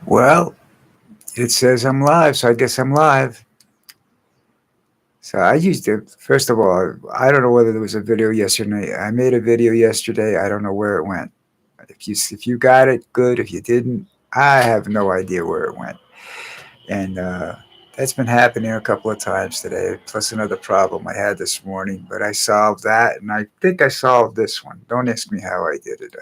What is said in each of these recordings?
Well, it says I'm live, so I guess I'm live. So I used to, first of all, I don't know whether there was a video yesterday. I made a video yesterday. I don't know where it went. If you got it, good. If you didn't, I have no idea where it went. And that's been happening a couple of times today, plus another problem I had this morning. But I solved that, and I think I solved this one. Don't ask me how I did it.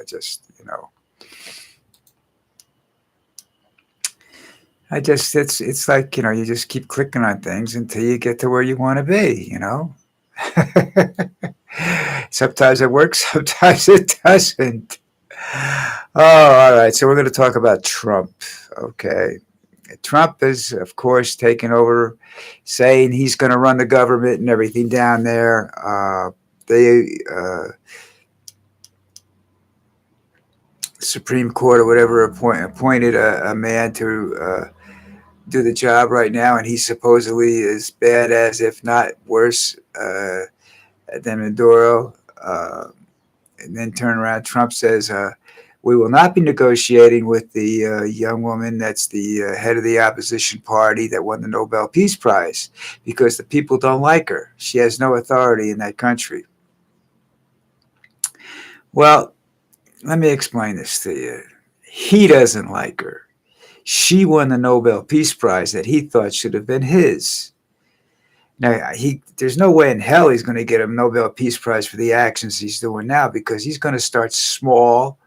It's like, you just keep clicking on things until you get to where you want to be. Sometimes it works, sometimes it doesn't. Oh, all right. So we're going to talk about Trump. Okay. Trump is, of course, taking over, saying he's going to run the government and everything down there. The Supreme Court or whatever appointed a man to do the job right now, and he's supposedly as bad as, if not worse, than Maduro. And then turn around, Trump says, we will not be negotiating with the young woman that's the head of the opposition party that won the Nobel Peace Prize because the people don't like her. She has no authority in that country. Well, let me explain this to you. He doesn't like her. She won the Nobel Peace Prize that he thought should have been his. Now, there's no way in hell he's going to get a Nobel Peace Prize for the actions he's doing now, because he's going to start small,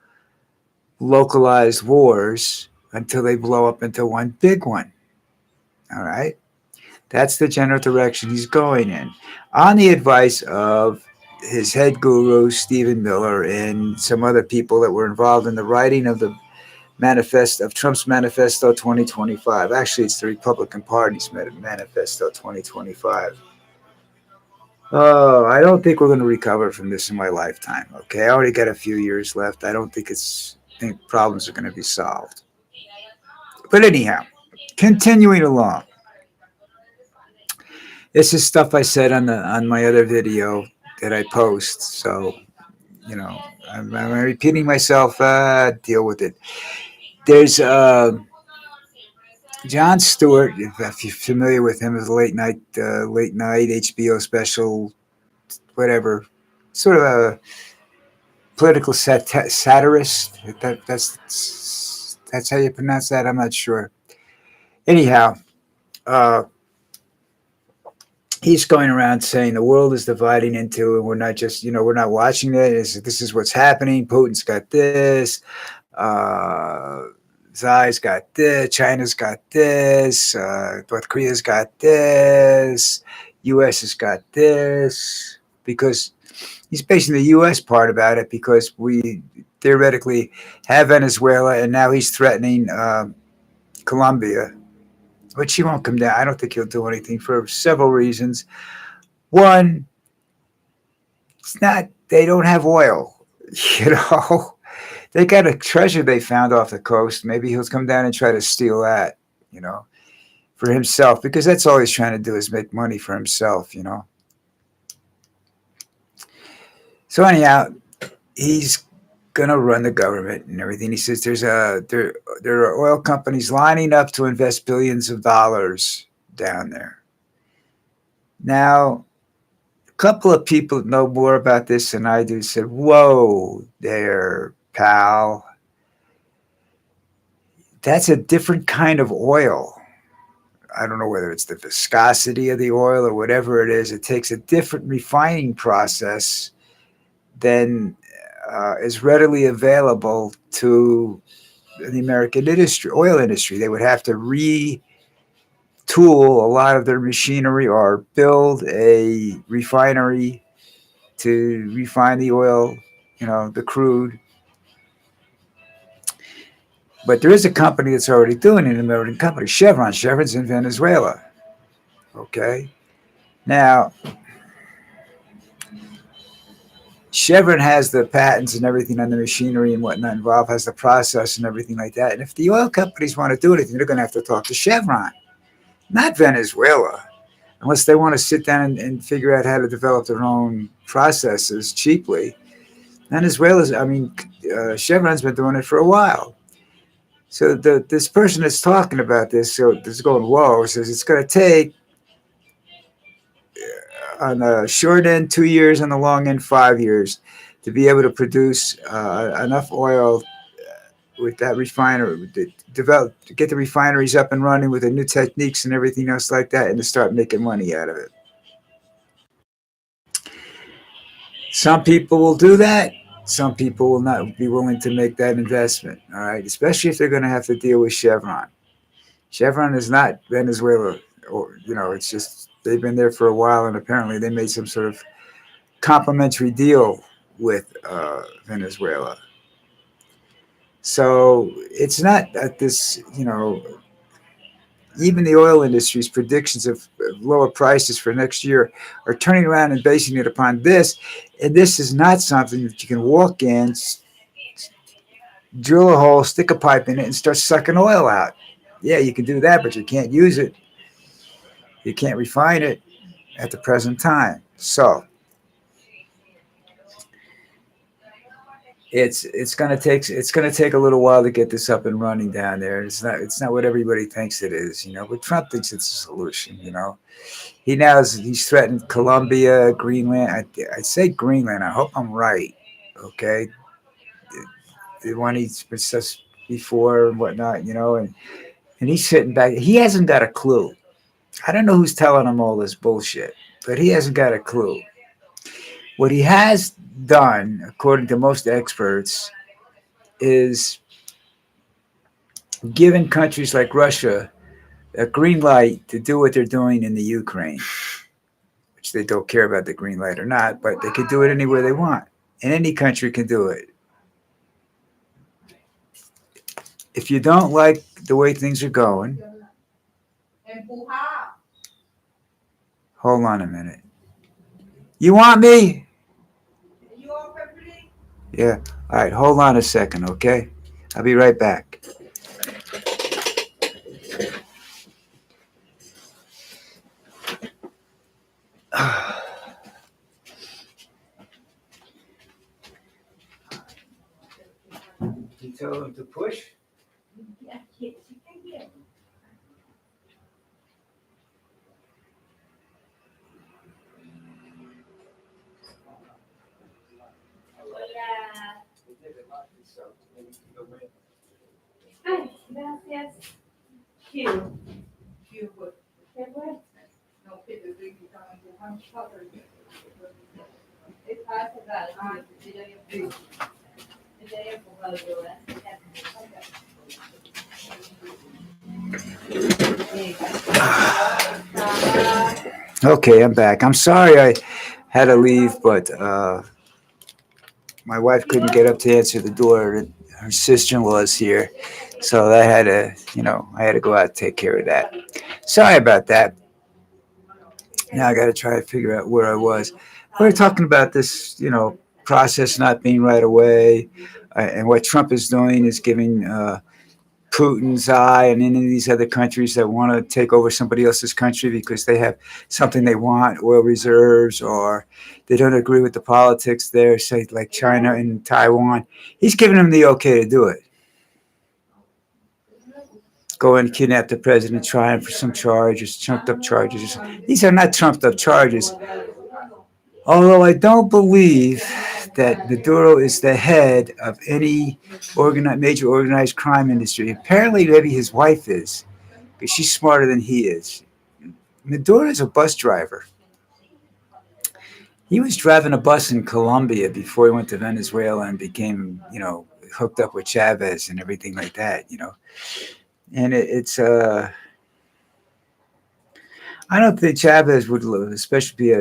localized wars until they blow up into one big one. All right? That's the general direction he's going in. On the advice of his head guru, Stephen Miller, and some other people that were involved in the writing of the Trump's Manifesto 2025. Actually, it's the Republican Party's Manifesto 2025. Oh, I don't think we're going to recover from this in my lifetime. Okay, I already got a few years left. I don't think think problems are going to be solved. But anyhow, continuing along. This is stuff I said on my other video that I post. So, I'm repeating myself. Deal with it. There's Jon Stewart. If you're familiar with him, as a late night HBO special, whatever, sort of a political satirist. That's how you pronounce that. I'm not sure. Anyhow, uh, he's going around saying the world is dividing into, and we're not just, we're not watching it. This is what's happening. Putin's got this. Zai's got this. China's got this. North Korea's got this. U.S. has got this. Because he's basing the U.S. part about it, because we theoretically have Venezuela, and now he's threatening Colombia, which he won't come down. I don't think he'll do anything for several reasons. One, it's not, they don't have oil, you know. They got a treasure they found off the coast. Maybe he'll come down and try to steal that, for himself, because that's all he's trying to do is make money for himself. So anyhow, he's gonna run the government and everything. He says there are oil companies lining up to invest billions of dollars down there. Now, a couple of people that know more about this than I do said, "Whoa, there, pal. That's a different kind of oil. I don't know whether it's the viscosity of the oil or whatever it is. It takes a different refining process than is readily available to the American oil industry. They would have to retool a lot of their machinery or build a refinery to refine the oil, the crude. But there is a company that's already doing it, an American company, Chevron. Chevron's in Venezuela. Okay. Now, Chevron has the patents and everything on the machinery and whatnot involved, has the process and everything like that. And if the oil companies want to do anything, they're going to have to talk to Chevron, not Venezuela, unless they want to sit down and figure out how to develop their own processes cheaply. Chevron's been doing it for a while. So this person that's talking about this, so that's going whoa, says it's going to take on the short end 2 years, on the long end 5 years, to be able to produce enough oil with that refinery, to get the refineries up and running with the new techniques and everything else like that, and to start making money out of it. Some people will do that. Some people will not be willing to make that investment. All right, especially if they're going to have to deal with Chevron. Chevron is not Venezuela, or it's just they've been there for a while, and apparently they made some sort of complimentary deal with Venezuela. So it's not that this, even the oil industry's predictions of lower prices for next year are turning around and basing it upon this. And this is not something that you can walk in, drill a hole, stick a pipe in it, and start sucking oil out. Yeah, you can do that, but you can't use it. You can't refine it at the present time. So it's gonna take a little while to get this up and running down there. It's not what everybody thinks it is, but Trump thinks it's a solution. He's threatened Colombia, Greenland. I say Greenland. I hope I'm right. Okay, the one he's discussed before and whatnot, and he's sitting back. He hasn't got a clue. I don't know who's telling him all this bullshit, but he hasn't got a clue. What he has done, according to most experts, is given countries like Russia a green light to do what they're doing in the Ukraine, which they don't care about the green light or not, but they can do it anywhere they want. And any country can do it. If you don't like the way things are going, hold on a minute. You want me? Yeah. All right. Hold on a second, okay? I'll be right back. You tell them to push? Ay, gracias. Q. Q. ¿Qué fue? No, que te estoy quitando tu hamster. Está cerrado. Ah, ella había empujado. Ella había empujado yo, ¿verdad? Okay, I'm back. I'm sorry I had to leave, but my wife couldn't get up to answer the door. Her sister-in-law is here, so I had to go out and take care of that. Sorry about that. Now I got to try to figure out where I was. We were talking about this, process not being right away, and what Trump is doing is giving Putin's eye and any of these other countries that want to take over somebody else's country because they have something they want, oil reserves, or they don't agree with the politics there, say like China and Taiwan. He's giving them the okay to do it. Go and kidnap the president, try him for some charges, trumped up charges. These are not trumped up charges. Although I don't believe that Maduro is the head of any major organized crime industry. Apparently, maybe his wife is, because she's smarter than he is. Maduro is a bus driver. He was driving a bus in Colombia before he went to Venezuela and became, hooked up with Chavez and everything like that. And I don't think Chavez would, especially be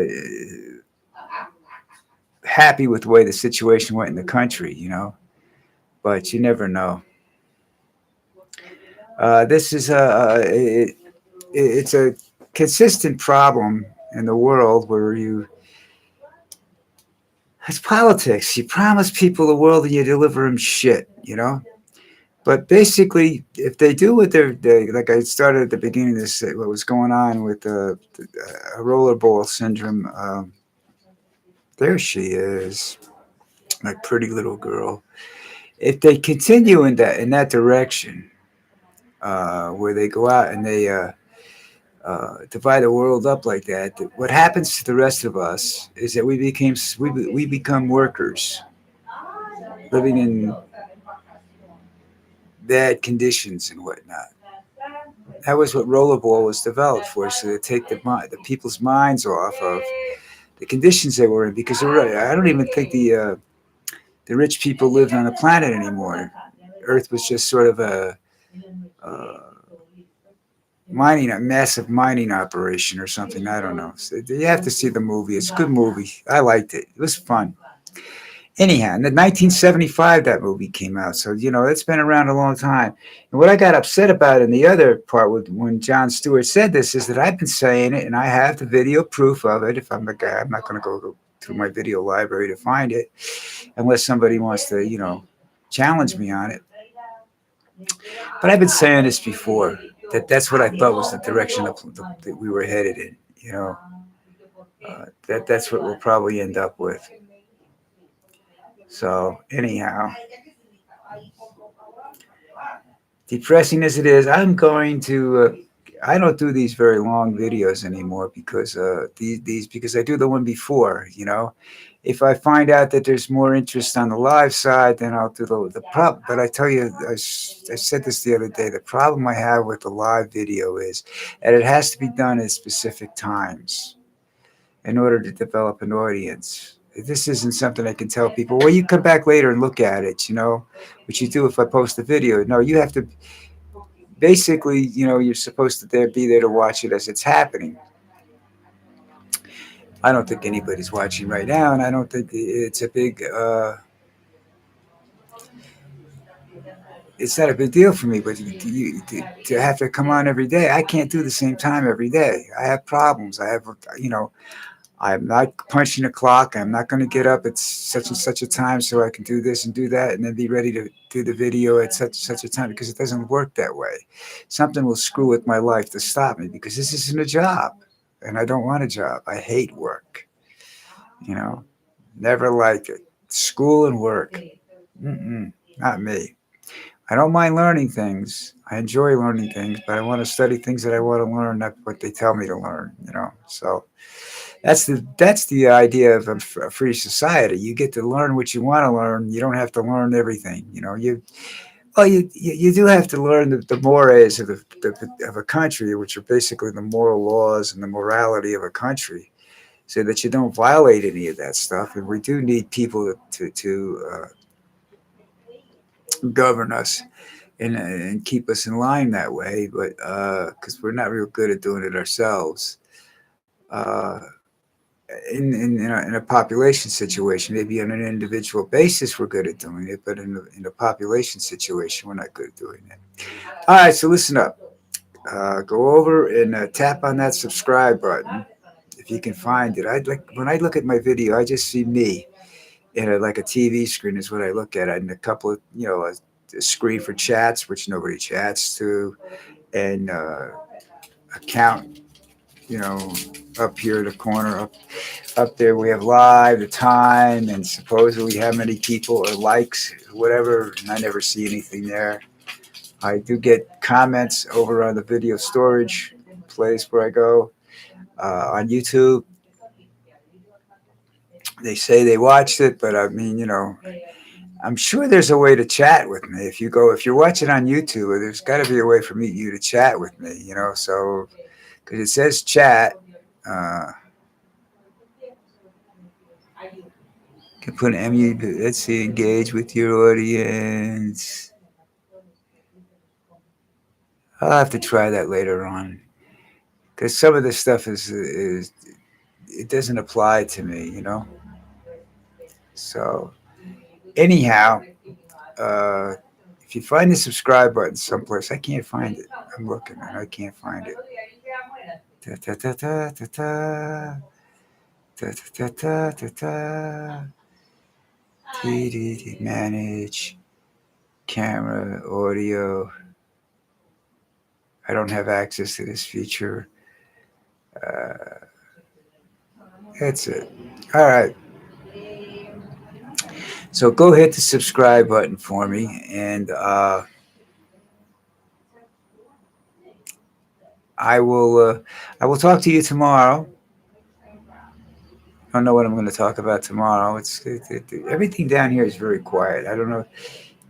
happy with the way the situation went in the country. But you never know. This is it's a consistent problem in the world where it's politics. You promise people the world and you deliver them shit. But basically, if they do what like I started at the beginning of this, what was going on with rollerball syndrome, there she is, my pretty little girl. If they continue in that direction, where they go out and they divide the world up like that. What happens to the rest of us is that we become workers living in bad conditions and whatnot. That was what rollerball was developed for, so to take the people's minds off of the conditions they were in. Because I don't even think the rich people lived on the planet anymore. Earth was just sort of uh, a massive mining operation or something. I don't know. So you have to see the movie. It's a good movie. I liked it. It was fun. Anyhow, in 1975, that movie came out. So, it's been around a long time. And what I got upset about in the other part when Jon Stewart said this is that I've been saying it and I have the video proof of it. If I'm the guy, I'm not going to go through my video library to find it unless somebody wants to, challenge me on it. But I've been saying this before that's what I thought was the direction that we were headed in. That's what we'll probably end up with. So, anyhow, depressing as it is, I'm going to. I don't do these very long videos anymore because these because I do the one before. If I find out that there's more interest on the live side, then I'll do the problem. But I tell you, I said this the other day. The problem I have with the live video is that it has to be done at specific times in order to develop an audience. This isn't something I can tell people. Well, you come back later and look at it. What you do if I post a video. No, you have to basically, you're supposed to be there to watch it as it's happening. I don't think anybody's watching right now, and I don't think it's a big. It's not a big deal for me, but to have to come on every day, I can't do the same time every day. I have problems. I'm not punching a clock. I'm not going to get up at such and such a time so I can do this and do that and then be ready to do the video at such and such a time because it doesn't work that way. Something will screw with my life to stop me because this isn't a job and I don't want a job. I hate work. You know, never like it. School and work. Not me. I don't mind learning things. I enjoy learning things, but I want to study things that I want to learn, not what they tell me to learn. So that's the idea of a free society. You get to learn what you want to learn. You don't have to learn everything. You do have to learn the mores of a country, which are basically the moral laws and the morality of a country, so that you don't violate any of that stuff. And we do need people to govern us and keep us in line that way, but because we're not real good at doing it ourselves. Uh, in a population situation. Maybe on an individual basis, we're good at doing it, but in a population situation, we're not good at doing it. All right, so listen up. Go over and tap on that subscribe button if you can find it. When I look at my video, I just see me in like a TV screen is what I look at, and a couple of a screen for chats, which nobody chats to, and account, you know, up here in the corner, up there we have live, the time, and supposedly how many people or likes, whatever. And I never see anything there. I do get comments over on the video storage place where I go on YouTube. They say they watched it, but I mean, I'm sure there's a way to chat with me. If you're watching on YouTube, there's got to be a way for you to chat with me. So because it says chat. Can put an MU. Let's see, engage with your audience. I'll have to try that later on because some of this stuff is it doesn't apply to me. So anyhow, uh, if you find the subscribe button someplace, I can't find it. I'm looking and I can't find it. Ta ta ta ta ta ta ta ta ta ta ta. Manage camera audio. I don't have access to this feature. Uh, that's it. All right. So go hit the subscribe button for me, and I will talk to you tomorrow. I don't know what I'm going to talk about tomorrow. Everything down here is very quiet. I don't know.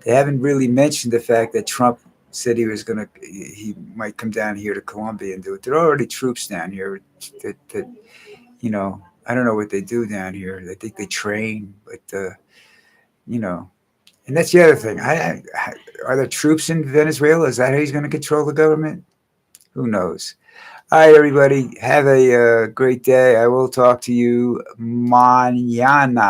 They haven't really mentioned the fact that Trump said he might come down here to Colombia and do it. There are already troops down here that I don't know what they do down here. I think they train, but you know, and that's the other thing. Are there troops in Venezuela? Is that how he's going to control the government? Who knows? All right, everybody, have a great day. I will talk to you mañana.